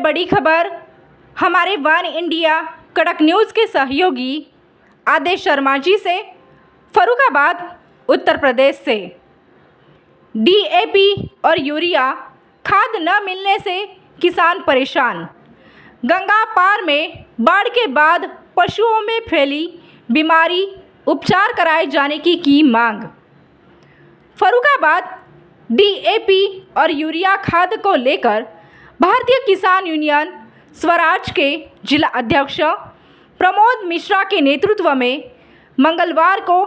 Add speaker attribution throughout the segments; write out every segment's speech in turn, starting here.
Speaker 1: बड़ी खबर हमारे वन इंडिया कड़क न्यूज़ के सहयोगी आदेश शर्मा जी से फर्रुखाबाद उत्तर प्रदेश से। डीएपी और यूरिया खाद न मिलने से किसान परेशान। गंगा पार में बाढ़ के बाद पशुओं में फैली बीमारी उपचार कराए जाने की मांग। फर्रुखाबाद डीएपी और यूरिया खाद को लेकर भारतीय किसान यूनियन स्वराज के जिला अध्यक्ष प्रमोद मिश्रा के नेतृत्व में मंगलवार को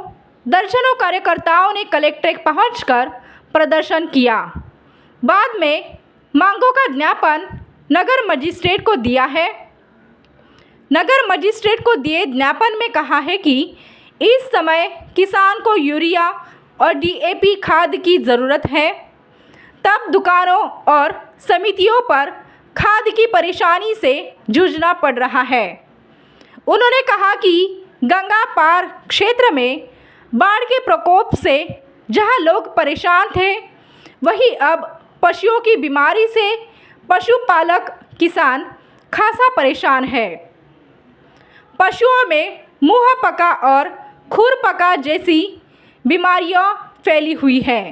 Speaker 1: दर्जनों कार्यकर्ताओं ने कलेक्ट्रेट पहुंचकर प्रदर्शन किया। बाद में मांगों का ज्ञापन नगर मजिस्ट्रेट को दिया है। नगर मजिस्ट्रेट को दिए ज्ञापन में कहा है कि इस समय किसान को यूरिया और डीएपी खाद की ज़रूरत है, तब दुकानों और समितियों पर खाद की परेशानी से जूझना पड़ रहा है। उन्होंने कहा कि गंगा पार क्षेत्र में बाढ़ के प्रकोप से जहां लोग परेशान थे, वहीं अब पशुओं की बीमारी से पशुपालक किसान खासा परेशान है। पशुओं में मुंह पका और खुर पका जैसी बीमारियां फैली हुई है।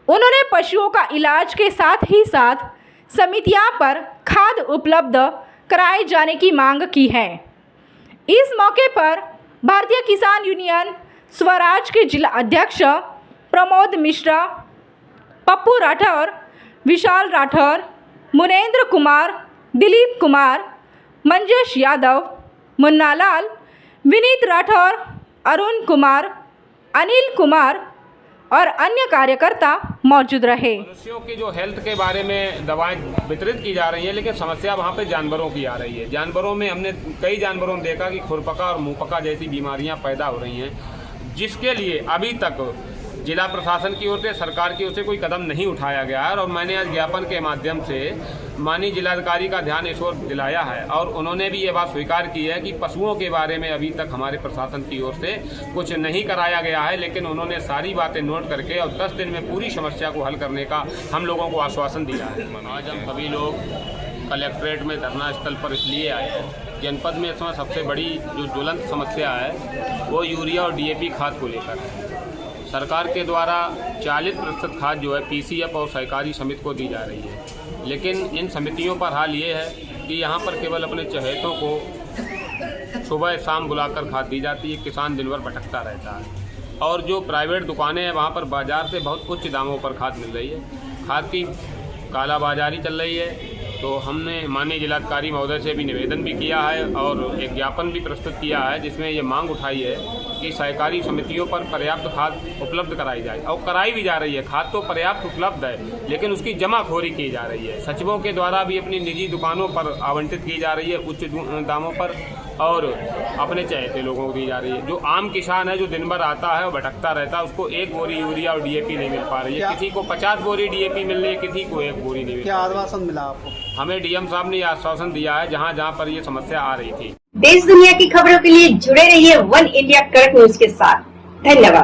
Speaker 1: उन्होंने पशुओं का इलाज के साथ ही साथ समितियां पर खाद उपलब्ध कराए जाने की मांग की है। इस मौके पर भारतीय किसान यूनियन स्वराज के जिला अध्यक्ष प्रमोद मिश्रा, पप्पू राठौर, विशाल राठौर, मुनेंद्र कुमार, दिलीप कुमार, मंजेश यादव, मुन्ना लाल, विनीत राठौर, अरुण कुमार, अनिल कुमार और अन्य कार्यकर्ता मौजूद रहे।
Speaker 2: मनुष्यों की जो हेल्थ के बारे में दवाएं वितरित की जा रही हैं, लेकिन समस्या वहां पे जानवरों की आ रही है। जानवरों में हमने कई जानवरों में देखा कि खुरपका और मुंहपका जैसी बीमारियां पैदा हो रही हैं, जिसके लिए अभी तक जिला प्रशासन की ओर से, सरकार की ओर से कोई कदम नहीं उठाया गया है। और मैंने आज ज्ञापन के माध्यम से माननीय जिलाधिकारी का ध्यान इस ओर दिलाया है, और उन्होंने भी ये बात स्वीकार की है कि पशुओं के बारे में अभी तक हमारे प्रशासन की ओर से कुछ नहीं कराया गया है, लेकिन उन्होंने सारी बातें नोट करके और 10 दिन में पूरी समस्या को हल करने का हम लोगों को आश्वासन दिया है। आज हम सभी लोग कलेक्ट्रेट में धरना स्थल पर इसलिए आए हैं, जनपद में इस समय सबसे बड़ी जो ज्वलंत समस्या है वो यूरिया और डीएपी खाद को लेकर है। सरकार के द्वारा 40% खाद जो है पीसीएफ और सहकारी समिति को दी जा रही है, लेकिन इन समितियों पर हाल ये है कि यहाँ पर केवल अपने चहेतों को सुबह शाम बुलाकर खाद दी जाती है। किसान दिन भर भटकता रहता है, और जो प्राइवेट दुकानें हैं वहाँ पर बाज़ार से बहुत उच्च दामों पर खाद मिल रही है। खाद की कालाबाजारी चल रही है। तो हमने माननीय जिलाधिकारी महोदय से भी निवेदन भी किया है और एक ज्ञापन भी प्रस्तुत किया है, जिसमें ये मांग उठाई है कि सहकारी समितियों पर पर्याप्त खाद उपलब्ध कराई जाए, और कराई भी जा रही है। खाद तो पर्याप्त उपलब्ध है, लेकिन उसकी जमाखोरी की जा रही है। सचिवों के द्वारा भी अपनी निजी दुकानों पर आवंटित की जा रही है उच्च दामों पर, और अपने चहेते लोगों को दी जा रही है। जो आम किसान है, जो दिन भर आता है और भटकता रहता है, उसको 1 बोरी यूरिया और डीएपी नहीं मिल पा रही है। किसी को 50 बोरी डीएपी मिल रही है, किसी को 1 बोरी नहीं मिल।
Speaker 3: क्या आश्वासन मिला आपको?
Speaker 2: हमें डीएम साहब ने आश्वासन दिया है जहाँ जहाँ पर ये समस्या आ रही थी।
Speaker 4: देश दुनिया की खबरों के लिए जुड़े रहिए वन इंडिया कड़क न्यूज के साथ। धन्यवाद।